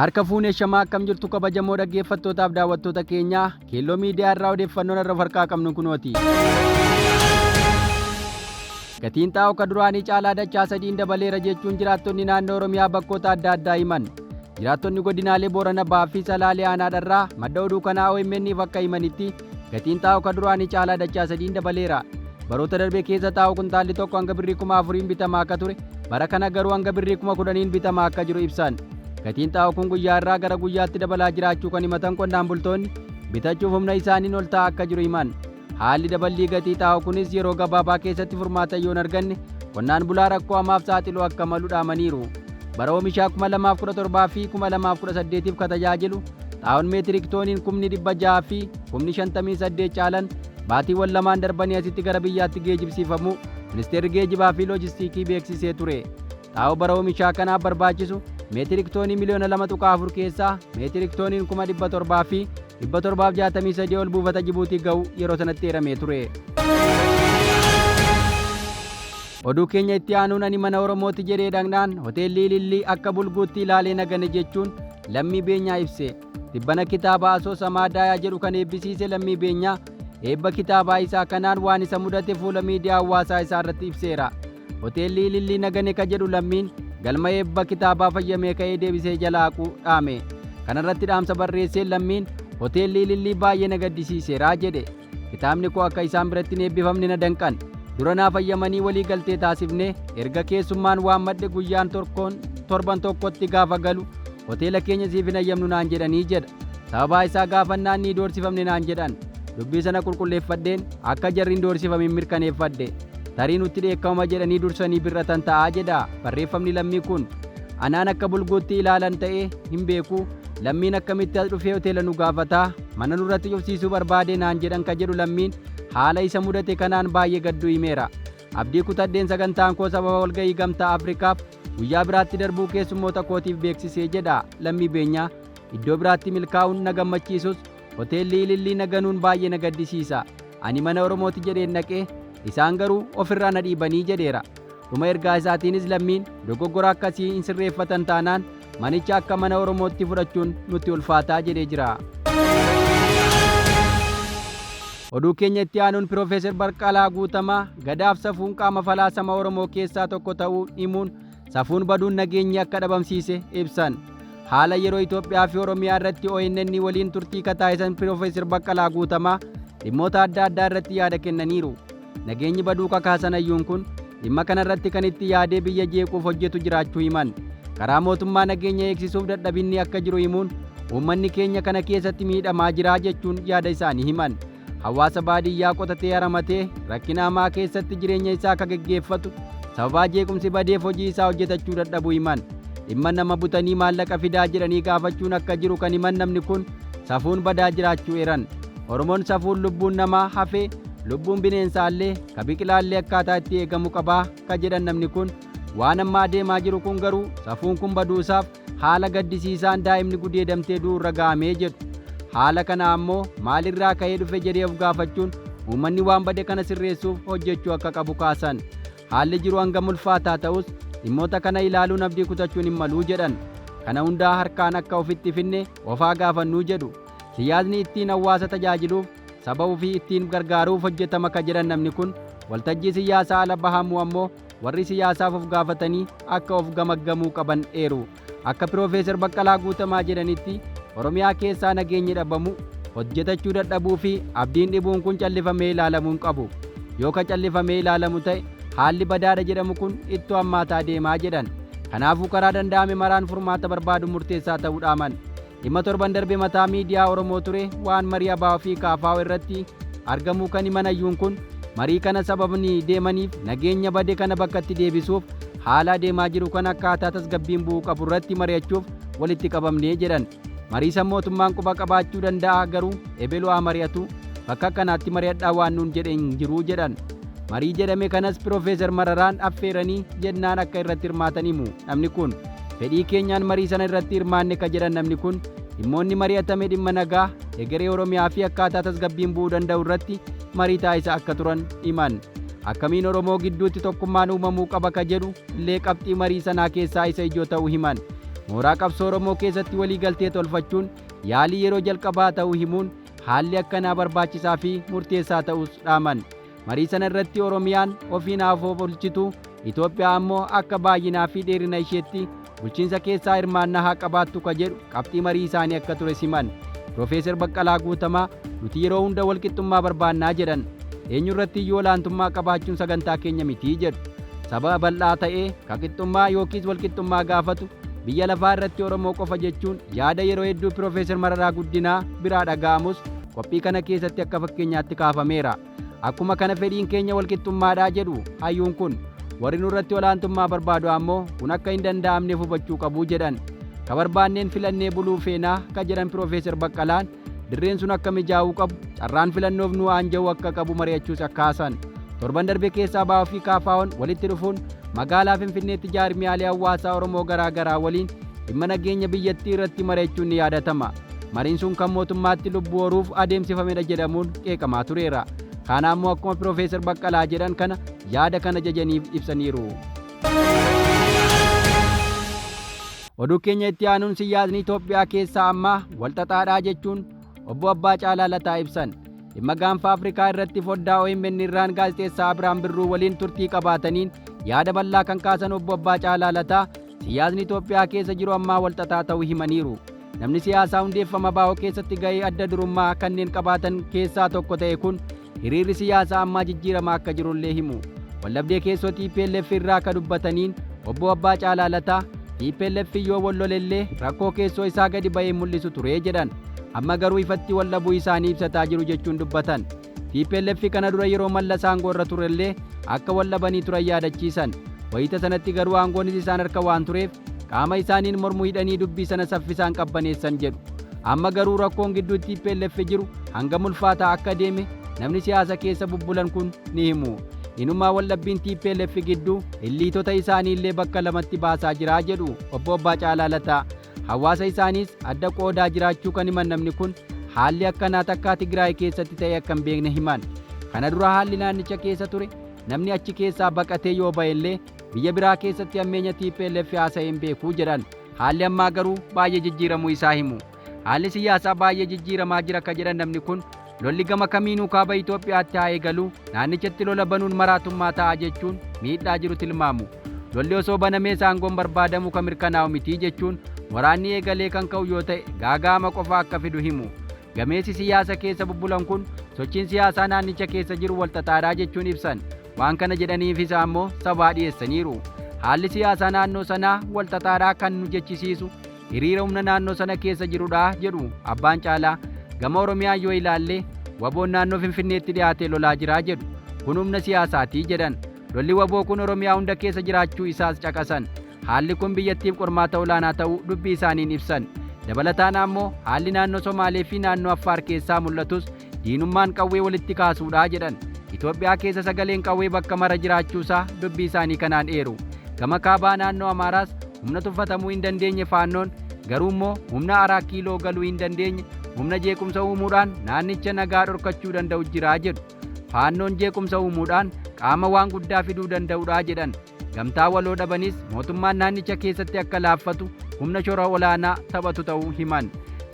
Harka fuunee shamaa akkam jirtu kabajamoo dhaggeeffattootaaf daawwattoota keenya Kelloo miidiyaa irraa odeeffannoon irra harkaa qabnu kunooti. Gatiin xaa'oo ka duraanii caalaa dachaa sadiin dabaleera jechuun jiraattonni naannoo Oromiyaa bakkoota adda addaa himan. Jiraattonni godinaalee Boorana Bahaa fi Salaalee Aanaadharraa madda oduu kanaa OMN'if akka himanitti gatiin xaa'oo ka duraanii caalaa dachaa sadiin dabaleera. Baroota darbe keessa xaa'oo kuntaalli tokko hanga birrii 4,000 bitamaa akka ture, bara kana garuu hanga birrii 10,000 bitamaa akka jiru ibsan. Gatiin xaa'oo kun guyyaa irraa gara guyyaatti dabalaa jiraachuu kan himatan qonnaan bultoonni bitachuuf humna isaaniin ol ta'aa akka jiru himan. Haalli daballii gatii xaa'oo kunis yeroo gabaabaa keessatti furmaata yoo hin arganne qonnaan bulaa rakkoo hamaaf saaxiluu akka malu dhaamaniiru. Bara oomishaa 2017 fi 2018f ka tajaajilu xaa'oon meetirik tooniin 600 fi 58 caalan baatiiwwan lamaan darbanii asitti gara biyyaatti geejjibsiifamu ministeerri geejjibaa fi loojistiikii beeksisee ture. Xaa'oo bara oomishaa kanaaf barbaachisu meetirik toonii miliyoona 2.4 keessaa meetirik tooniin 700 fi 763 ol buufata Jibuutii ga'u yeroo sanatti eeramee ture. Oduu keenya itti aanuun ani mana Oromooti jedhee dhaqnaan hoteelli Ilillii akka bulguutti ilaalee nagane jechuun Lammii Beenyaa ibse. Tibbana kitaaba asoosamaa Daayaa jedhu kan eebbisiise Lammii Beenyaa eebba kitaabaa isaa kanaan waan isa mudate fuula miidiyaa hawaasaa isaa irratti ibseera. Hoteelli Ilillii nagane ka jedhu Lammiin galma eebba kitaabaa fayyamee ka'ee deebisee jalaaquu dhaame. Kana irratti dhaamsa barreessee Lammiin hoteelli Ilillii baay'ee na gaddisiiseera jedhe. Kitaabni koo akka isaan biratti hin eebbifamne na danqan. Dura naa fayyamanii walii galtee taasifne erga keessummaan waan madde guyyaan torban tokkotti gaafa galu hoteela keenya siif hin ayyamnu naan jedhanii jedha. Sababaa isaa gaafannaan ni doorsifamne naan jedhan. Dubbii sana qulqulleeffadheen akka jarri hin doorsifamne mirkaneeffadhe. Tarii nutti dheekkamuma jedhanii dursanii birratan ta'aa jedha barreeffamni Lammii kun. Anaan akka bulguutti ilaalan ta'ee hin beeku. Lammiin akkamitti as dhufee hoteela nu gaafataa mana nurratti cufsiisuu barbaade naan jedhan ka jedhu Lammiin haala isa mudate kanaan baay'ee gadduu himeera. Abdii kutadheen sagantaan koo sababa walga'ii gamtaa Afrikaaf guyyaa biraatti darbuu keessummoota kootiif beeksisee jedha Lammii Beenyaa. Iddoo biraatti milkaa'uun na gammachiisus hoteelli Ilillii naganuun baay'ee na gaddisiisa. Ani mana Oromooti jedheen dhaqee isaan garuu ofirraa na dhiibanii jedheera. Dhuma ergaa isaatiinis Lammiin dogoggora akkasii hin sirreeffatan taanaan manicha akka mana Oromootti fudhachuun nutti ulfaataa jedhee jira. Oduu keenya itti aanuun Piroofeesar Baqqalaa Guutamaa gadaaf safuun qaama falaasama Oromoo keessaa tokko ta'uu himuun safuun baduun nageenyi akka dhabamsiise ibsan. Haala yeroo Itoophiyaa fi Oromiyaa irratti ONN waliin turtii taasisan Piroofeesar Baqqalaa Guutamaa dhimmoota adda addaa irratti yaada kennaniiru. Nageenyi baduu kakaasan hayyuun kun dhimma kana irratti kan itti yaadee biyya jeequuf hojjetu jiraachuu himan. Karaa mootummaa nageenya eegsisuuf dadhabinni akka jiru himuun uummanni keenya kana keessatti miidhamaa jira jechuun yaada isaanii himan. Hawaasa baadiyyaa qotatee haramatee rakkina hamaa keessatti jireenya isaa akka geggeeffatu sababaa jeequmsi badeef hojii isaa hojjetachuu dadhabuu himan. Dhimma nama butanii maallaqa fidaa jedhanii gaafachuun akka jiru kan himan namni kun safuun badaa jiraachuu eeran. Oromoon safuun lubbuun namaa hafee lubbuun bineensaallee ka biqilaallee akkaataa itti eegamu qabaa ka jedhan namni kun waan ammaa adeemaa jiru kun garuu safuun kun baduusaaf haala gaddisiisaan daa'imni gudeedamtee du'urra ga'amee jedhu. Haala kana ammoo maalirraa ka'ee dhufe jedhee of gaafachuun uummanni waan bade kana sirreessuuf hojjechuu akka qabu kaasan. Haalli jiru hangam ulfaataa ta'us dhimmoota kana ilaaluun abdii kutachuun hin maluu jedhan. Kana hundaa harkaan akka ofitti finne ofaa gaafannuu jedhu. Siyaasni ittiin hawaasa tajaajiluuf saba ofii ittiin gargaaruuf hojjetama ka jedhan namni kun waltajjii siyaasaa ala bahamuu ammoo warri siyaasaaf of gaafatanii akka of gamaggamuu qaban eeru. Akka Piroofeesar Baqqalaa Guutamaa jedhanitti Oromiyaa keessaa nageenyi dhabamu hojjetachuu dadhabuu fi abdiin dhibuun kun callifamee ilaalamuun qabu. Yoo ka callifamee ilaalamu ta'e haalli badaadha jedhamu kun ittoo hammaataa deemaa jedhan. Kanaafuu karaa danda'ame maraan furmaata barbaadu murteessaa ta'uu dhaaman. Dhimma torban darbe mataa miidiyaa Oromoo ture waan marii Abaa fi Kaafaa irratti argamuu kan himan hayyuun kun marii kana sababni deemaniif nageenya bade kana bakkatti deebisuuf haala deemaa jiru kan akkaataa tasgabbiin bu'uu qabu irratti mari'achuuf walitti qabamnee jedhan. Marii san mootummaan quba qabaachuu danda'a garuu ebeluu haa mari'atu bakka kanaatti mari'adhaa waan nuun jedhe hin jiru jedhan. Marii jedhame kanas Piroofeesar Mararaan affeeranii jennaan akka irratti hirmaatan himu namni kun. Fedhii keenyaan marii sana irratti hirmaanne ka jedhan namni kun dhimmoonni mari'atame dhimma nagaa egeree Oromiyaa fi akkaataa tasgabbiin bu'uu danda'u irratti marii taasisa akka turan himan. Akkamiin Oromoo gidduutti tokkummaan uumamuu qaba ka jedhu illee qabxii marii sanaa keessaa isa ijoo ta'uu himan. mooraa qabsoo Oromoo keessatti walii galtee tolfachuun yaalii yeroo jalqabaa ta'uu himuun haalli akkanaa barbaachisaa fi murteessaa ta'us dhaaman. Marii sana irratti Oromiyaan ofiin afoo bulchitu, Itoophiyaa ammoo akka baay'inaa fi dheerina isheetti bulchiinsa keessaa hirmaannaa haa qabaattu ka jedhu qabxii marii isaanii akka ture siman. Profeesar Baqqalaa Guutamaa nuti yeroo hunda walqixxummaa barbaannaa jedhan. Eenyurratti iyyuu olaantummaa qabaachuun sagantaa keenya mitii jedhu. Saba bal'aa ta'ee ka qixxummaa yookiis walqixxummaa gaafatu biyya lafaa irratti Oromoo qofa jechuun yaada yeroo hedduu Profeesar Mararaa Guddinaa biraa dhaga'amus qophii kana keessatti akka fakkeenyaatti kaafameera. Akkuma kana fedhiin keenya walqixxummaadhaa jedhu hayyuun kun warri nurratti olaantummaa barbaadu ammoo kun akka hin danda'amneef hubachuu qabu jedhan. Ka barbaanneen filannee buluu feenaa ka jedhan Profeesar Baqqalaan dirreen sun akka mijaa'uu qabu, carraan filannoof nu aanja'uu akka qabu mari'achuus akkaasan. Torban darbe keessaa Abaa fi KFO'n walitti dhufuun magaalaa Finfinneetti jaarmiyaalee hawaasaa Oromoo garaa garaa waliin dhimma nageenya biyyattii irratti mari'achuun ni yaadatama. Mariin sun kan mootummaatti lubbuu horuuf adeemsifamedha jedhamuun qeeqamaa tureera. Kana ammoo akkuma Profeesar Baqqalaa jedhan kana yaada kana jajaniif ibsaniiru. Oduu keenya itti aanuun siyaasni Itoophiyaa keessaa ammaa walxaxaadhaa jechuun obbo Abbaa Caalaa Lataa ibsan. Dhimma gaanfa Afrikaa irratti foddaa OMN irraan gaazexeessaa Abiraan Birruu waliin turtii qabaataniin yaada bal'aa kan kaasan obbo Abbaa Caalaa Lataa siyaasni Itoophiyaa keessa jiru ammaa walxaxaa ta'uu himaniiru. Namni siyaasaa hundeeffama baa'oo keessatti gahee adda durummaa kanneen qabaatan keessaa tokko ta'e kun hiriirri siyaasaa ammaa jijjiiramaa akka jirullee himu. Wallabdee keessoo Tplf irraa ka dubbataniin obbo Abbaa Caalaa Lataa Tplf yoo wallolellee rakkoo keessoo isaa gadi ba'ee mul'isu ture jedhan. Amma garuu ifatti wallabuu isaanii ibsataa jiru jechuun dubbatan. Tplf kana dura yeroo Mallas aangoo irra turellee akka wallabanii turan yaadachiisan. Wayita sanatti garuu aangoonis isaan harka waan tureef qaama isaaniin mormuu hidhanii dubbii sana saffisaan qabbaneessan jedhu. Amma garuu rakkoon gidduu Tplf jiru hangam ulfaataa akka deeme namni siyaasa keessa bubbulan kun ni himu. Inumaa wallabbiin Tplf gidduu illiitota isaanii illee bakka lamatti baasaa jira jedhu obbo Abbaa Caalaa Lataa. Hawaasa isaaniis adda qoodaa jiraachuu kan himan namni kun haalli akkanaa takkaa Tigray keessatti ta'e akka hin beekne himan. Kana dura haalli naannicha keessa ture namni achi keessaa baqatee yoo ba'e illee biyya biraa keessatti hammeenya Tplf haasa'ee hin beekuu jedhan. Haalli ammaa garuu baay'ee jijjiiramuu isaa himu. Haalli siyaasaa baay'ee jijjiiramaa jira ka jedhan namni kun lolli gama kamiinuu kaaba Itoophiyaatti haa eegalu naannichatti lola banuun maraatummaa ta'a jechuun miidhaa jiru tilmaamu. Lolli osoo banamee aangoon barbaadamu kan mirkanaa'u mitii jechuun waraanni eegalee kan ka'u yoo ta'e gaagaama qofa akka fidu himu. Gameessi siyaasa keessa bubbulan kun sochiin siyaasaa naannicha keessa jiru walxaxaadhaa jechuun ibsan. Waan kana jedhaniifis ammoo sabaa dhiyeessaniiru. Haalli siyaasaa naannoo sanaa walxaxaadhaa kan nu jechisiisu hiriira humna naannoo sana keessa jirudha jedhu Abbaan Caalaa. Gama Oromiyaa yoo ilaalle waboon naannoo Finfinneetti dhiyaatee lolaa jira jedhu. Kun humna siyaasaatii jedhan. Lolli waboo kun Oromiyaa hunda keessa jiraachuu isaas caqasan. Haalli kun biyyattiif qormaata olaanaa ta'uu dubbii isaaniin ibsan. Dabalataan ammoo haalli naannoo Somaalee fi naannoo Affaar keessaa mul'atus diinummaan qawwee walitti kaasuudha jedhan. Itoophiyaa keessa sagaleen qawwee bakka mara jiraachuusaa dubbii isaanii kanaan eeru. Gama kaabaa naannoo Amaaraas humna tuffatamuu hin dandeenye faannoon garuu immoo humna araa kiiloo galuu hin dandeenye humna jeequmsa uumuudhaan naannicha nagaa dhorkachuu danda'u jira jedhu. Faannoon jeequmsa uumuudhaan qaama waan guddaa fiduu danda'udha jedhan. Gamtaa waloo dhabanis mootummaan naannicha keessatti akka laaffatu humna shoora olaanaa taphatu ta'uu himan.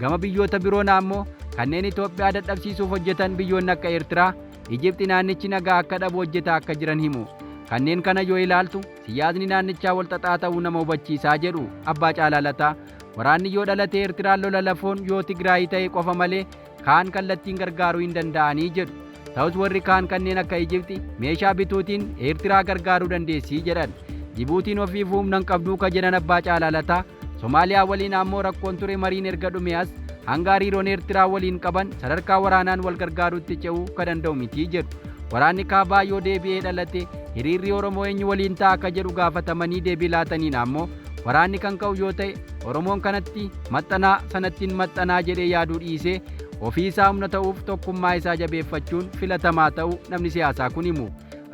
Gama biyyoota biroon ammoo kanneen Itoophiyaa dadhabsiisuuf hojjetan biyyoonni akka Eertiraa, Ijipti naannichi nagaa akka dhabu hojjetaa akka jiran himu. Kanneen kana yoo ilaaltu siyaasni naannichaa walxaxaa ta'uu nama hubachiisaa jedhu Abbaa Caalaa Lataa. Waraanni yoo dhalate Eertiraan lola lafoon yoo Tigraay ta'e qofa malee kaan kallattiin gargaaruu hin danda'anii jedhu. Ta'us warri kaan kanneen akka Ijipti meeshaa bituutiin Eertiraa gargaaruu dandeessii jedhan. Jibuutiin ofiif humna hin qabduu ka jedhan Abbaa Caalaa Lataa. Somaaliyaa waliin ammoo rakkoon ture mariin erga dhume as hanga hariiroon Eertiraa waliin qaban sadarkaa waraanaan wal gargaaruutti ce'uu ka danda'u mitii jedhu. Waraanni kaabaa yoo deebi'ee dhalate hiriirri Oromoo eenyu waliin ta'a akka jedhu gaafatamanii deebii laataniin ammoo waraanni kan ka'u yoo ta'e Oromoon kanatti maxxanaa sanattiin maxxanaa jedhee yaaduu dhiisee ofii isaa humna ta'uuf tokkummaa isaa jabeeffachuun filatamaa ta'uu namni siyaasaa kun himu.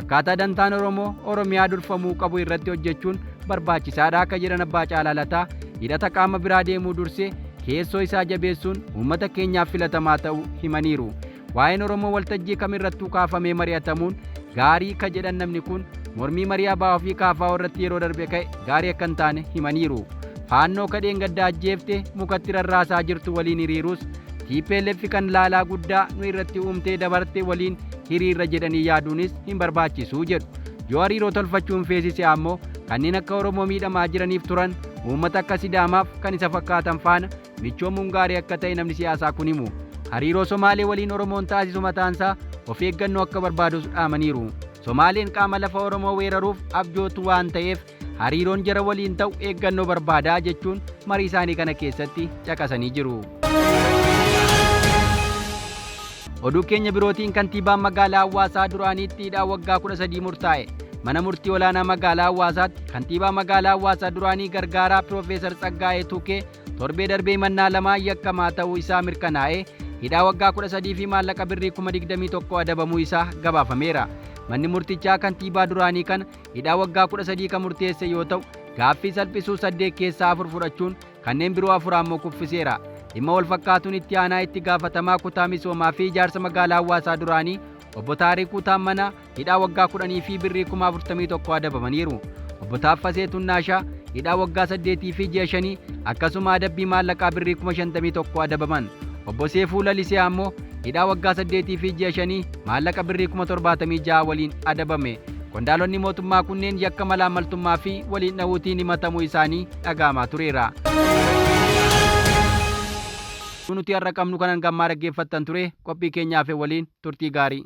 Akkaataa dantaan Oromoo Oromiyaa durfamuu qabu irratti hojjechuun barbaachisaadha akka jedhan Abbaa Caalaa Lataa. Hidhata qaama biraa deemuu dursee keessoo isaa jabeessuun uummata keenyaaf filatamaa ta'uu himaniiru. Waa'een Oromoo waltajjii kamirrattuu kaafamee mari'atamuun gaarii ka jedhan namni kun mormii marii Abaa fi KFO irratti yeroo darbe ka'e gaarii akka hin taane himaniiru. faannoo kadheen gaddaa ajjeefte mukatti rarraasaa jirtu waliin hiriirus Tplf kan laalaa guddaa nu irratti uumtee dabarte waliin hiriirra jedhanii yaaduunis hin barbaachisu jedhu. Yoo hariiroo tolfachuun feesise ammoo kanneen akka Oromoo miidhamaa jiraniif turan uummata akka Sidaamaaf kan isa fakkaatan faana michoomuun gaarii akka ta'e namni siyaasaa kun himu. Hariiroo Somaalee waliin Oromoon taasisu mataansaa of eeggannoo akka barbaadus dhaamaniiru. Somaaleen qaama lafa Oromoo weeraruuf abjootu waan ta'eef hariiroon jara waliin ta'u eeggannoo barbaadaa jechuun marii isaanii kana keessatti caqasanii jiru. Oduu keenya birootiin kantiibaan magaalaa Hawaasaa duraaniitti hidhaa waggaa 13 murtaa'e. Mana murtii olaanaa magaalaa Hawaasaatti kantiibaa magaalaa Hawaasaa duraanii gargaaraa Piroofeesar Tsaggaayee Tuukee torbee darbee mannaa lamaan yakkamaa ta'uu isaa mirkanaa'ee hidhaa waggaa 13 fi maallaqa birrii 21,000 adabamuu isaa gabaafameera. Manni murtichaa kantiibaa duraanii kana hidhaa waggaa 13 kan murteesse yoo ta'u gaaffii salphisuu 8 keessaa 4 fudhachuun kanneen biroo 4 ammoo kuffiseera. Dhimma wal fakkaatuun itti aanaa itti gaafatamaa kutaa misoomaa fi ijaarsa magaalaa Hawaasaa duraanii obbo Taarikuu Taammanaa hidhaa waggaa 10 fi birrii 41,000 adabamaniiru. Obbo Taaffasee Tunnaashaa hidhaa waggaa 8 fi ji'a 5 akkasuma adabbii maallaqaa birrii 51,000 adabaman. Obbo Seefuu Lalisee ammoo hidhaa waggaa 8 fi ji'a 5 maallaqa birrii 76,000 waliin adabame. Qondaalonni mootummaa kunneen yakka malaammaltummaa fi waliin dha'uutiin himatamuu isaanii dhaga'amaa tureera. Nuti har'a qabnu kanan gammaa dhaggeeffattan ture qophii keenyaaf waliin turtii gaarii.